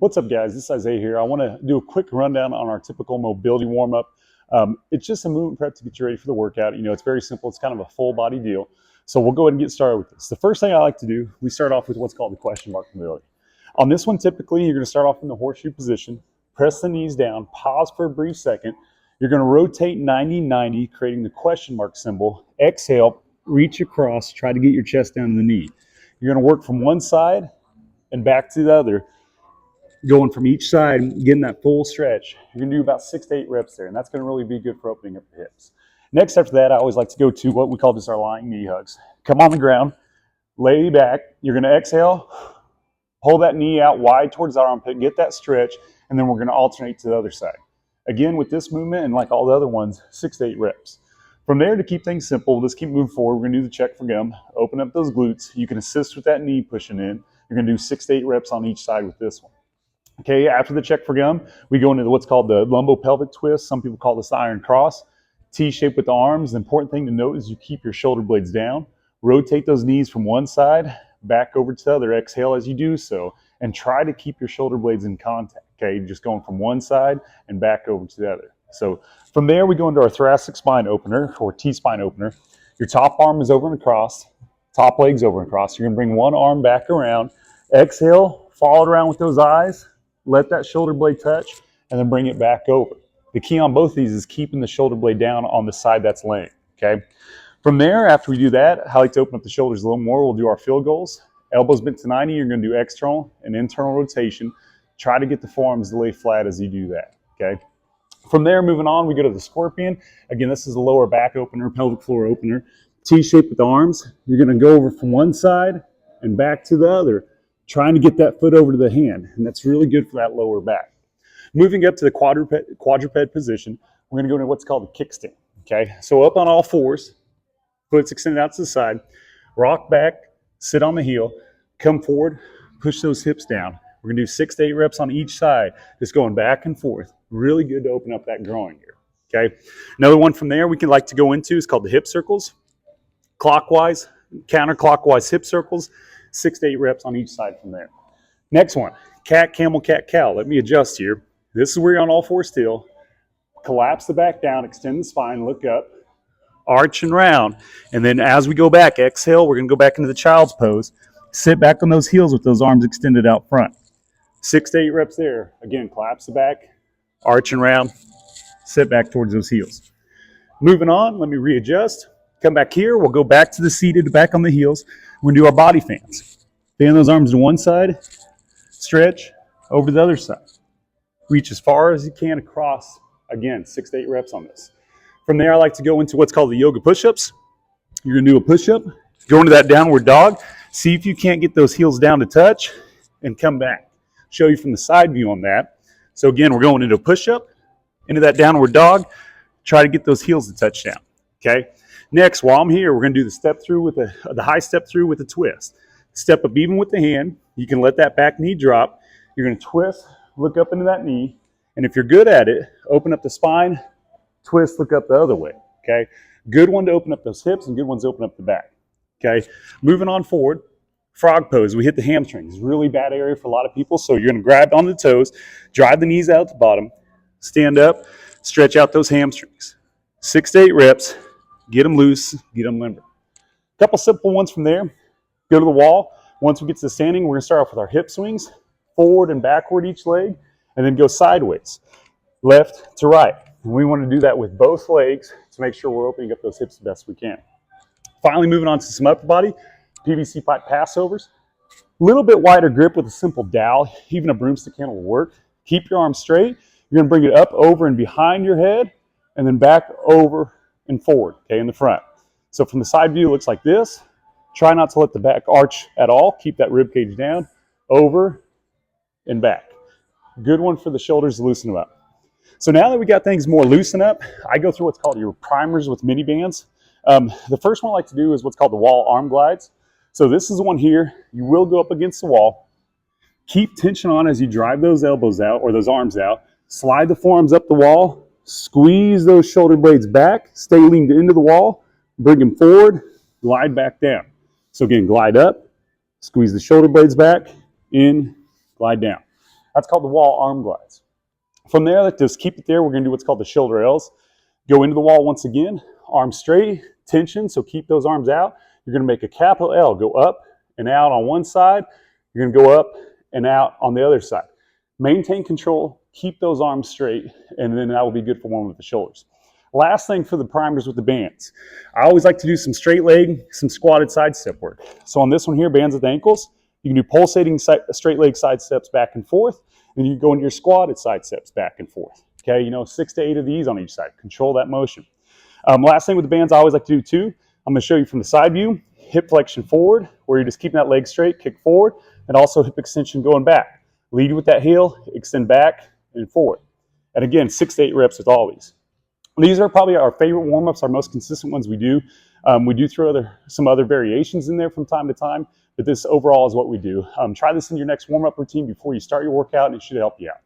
What's up, guys? This is Isaiah here. I want to do a quick rundown on our typical mobility warm-up. It's just a movement prep to get you ready for the workout. It's very simple. It's kind of a full body deal. So we'll go ahead and get started with this. The first thing I like to do, we start off with what's called the question mark mobility. On this one, typically, you're going to start off in the horseshoe position, press the knees down, pause for a brief second. You're going to rotate 90-90, creating the question mark symbol. Exhale, reach across, try to get your chest down to the knee. You're going to work from one side and back to the other, going from each side, getting that full stretch. You're going to do about 6 to 8 reps there, and that's going to really be good for opening up the hips. Next, after that, I always like to go to what we call just our lying knee hugs. Come on the ground, lay back. You're going to exhale, hold that knee out wide towards the armpit, get that stretch, and then we're going to alternate to the other side. Again, with this movement, and like all the other ones, 6 to 8 reps. From there, to keep things simple, let's keep moving forward. We're going to do the check for gum, open up those glutes. You can assist with that knee pushing in. You're going to do 6 to 8 reps on each side with this one. Okay, after the check for gum, we go into what's called the lumbo-pelvic twist. Some people call this the iron cross. T-shape with the arms. The important thing to note is you keep your shoulder blades down. Rotate those knees from one side, back over to the other. Exhale as you do so, and try to keep your shoulder blades in contact. Okay, just going from one side and back over to the other. So from there, we go into our thoracic spine opener, or T-spine opener. Your top arm is over and across, top leg's over and across. You're going to bring one arm back around. Exhale, follow it around with those eyes. Let that shoulder blade touch, and then bring it back over. The key on both of these is keeping the shoulder blade down on the side that's laying, okay? From there, after we do that, I like to open up the shoulders a little more. We'll do our field goals. Elbows bent to 90, you're gonna do external and internal rotation. Try to get the forearms to lay flat as you do that, okay? From there, moving on, we go to the scorpion. Again, this is the lower back opener, pelvic floor opener. T-shape with the arms. You're gonna go over from one side and back to the other, trying to get that foot over to the hand, and that's really good for that lower back. Moving up to the quadruped position, we're going to go into what's called the kickstand. Okay, so up on all fours, foot's extended out to the side, rock back, sit on the heel, come forward, push those hips down. We're going to do 6 to 8 reps on each side, just going back and forth. Really good to open up that groin here. Okay, another one from there we can like to go into is called the hip circles. Clockwise, counterclockwise hip circles. 6 to 8 reps on each side from there. Next one, cat, camel, cat, cow. Let me adjust here. This is where you're on all fours still. Collapse the back down, extend the spine, look up, arch and round. And then as we go back, exhale, we're going to go back into the child's pose. Sit back on those heels with those arms extended out front. 6 to 8 reps there. Again, collapse the back, arch and round, sit back towards those heels. Moving on, let me readjust. Come back here. We'll go back to the seated, back on the heels. We're going to do our body fans. Fan those arms to one side, stretch over to the other side. Reach as far as you can across. Again, 6 to 8 reps on this. From there, I like to go into what's called the yoga push-ups. You're going to do a push-up, go into that downward dog. See if you can't get those heels down to touch, and come back. Show you from the side view on that. So again, we're going into a push-up, into that downward dog. Try to get those heels to touch down. Okay. Next, while I'm here, we're going to do the step through with the high step through with a twist. Step up even with the hand. You can let that back knee drop. You're going to twist, look up into that knee. And if you're good at it, open up the spine, twist, look up the other way. Okay. Good one to open up those hips, and good ones to open up the back. Okay. Moving on forward, frog pose. We hit the hamstrings. Really bad area for a lot of people. So you're going to grab on the toes, drive the knees out at the bottom, stand up, stretch out those hamstrings. 6 to 8 reps. Get them loose, get them limber. A couple simple ones from there. Go to the wall. Once we get to the standing, we're going to start off with our hip swings, forward and backward each leg, and then go sideways, left to right. And we want to do that with both legs to make sure we're opening up those hips the best we can. Finally, moving on to some upper body, PVC pipe passovers. A little bit wider grip with a simple dowel. Even a broomstick handle will work. Keep your arms straight. You're going to bring it up, over, and behind your head, and then back, over, and forward, okay, in the front. So from the side view, it looks like this. Try not to let the back arch at all. Keep that rib cage down, over, and back. Good one for the shoulders to loosen them up. So now that we got things more loosened up, I go through what's called your primers with mini bands. The first one I like to do is what's called the wall arm glides. So this is the one here. You will go up against the wall. Keep tension on as you drive those elbows out, or those arms out. Slide the forearms up the wall. Squeeze those shoulder blades back, stay leaned into the wall, bring them forward, glide back down. So again, glide up, squeeze the shoulder blades back, in, glide down. That's called the wall arm glides. From there, let's just keep it there. We're going to do what's called the shoulder L's. Go into the wall once again, arms straight, tension, so keep those arms out. You're going to make a capital L, go up and out on one side. You're going to go up and out on the other side. Maintain control, keep those arms straight, and then that will be good for warming up the shoulders. Last thing for the primers with the bands. I always like to do some straight leg, some squatted side step work. So on this one here, bands at the ankles, you can do pulsating straight leg side steps back and forth, and you can go into your squatted side steps back and forth. Okay, 6 to 8 of these on each side. Control that motion. Last thing with the bands I always like to do too, I'm going to show you from the side view, hip flexion forward, where you're just keeping that leg straight, kick forward, and also hip extension going back. Lead with that heel, extend back and forward. And again, 6 to 8 reps with all these. These are probably our favorite warm-ups, our most consistent ones we do. We do throw some other variations in there from time to time, but this overall is what we do. Try this in your next warm-up routine before you start your workout, and it should help you out.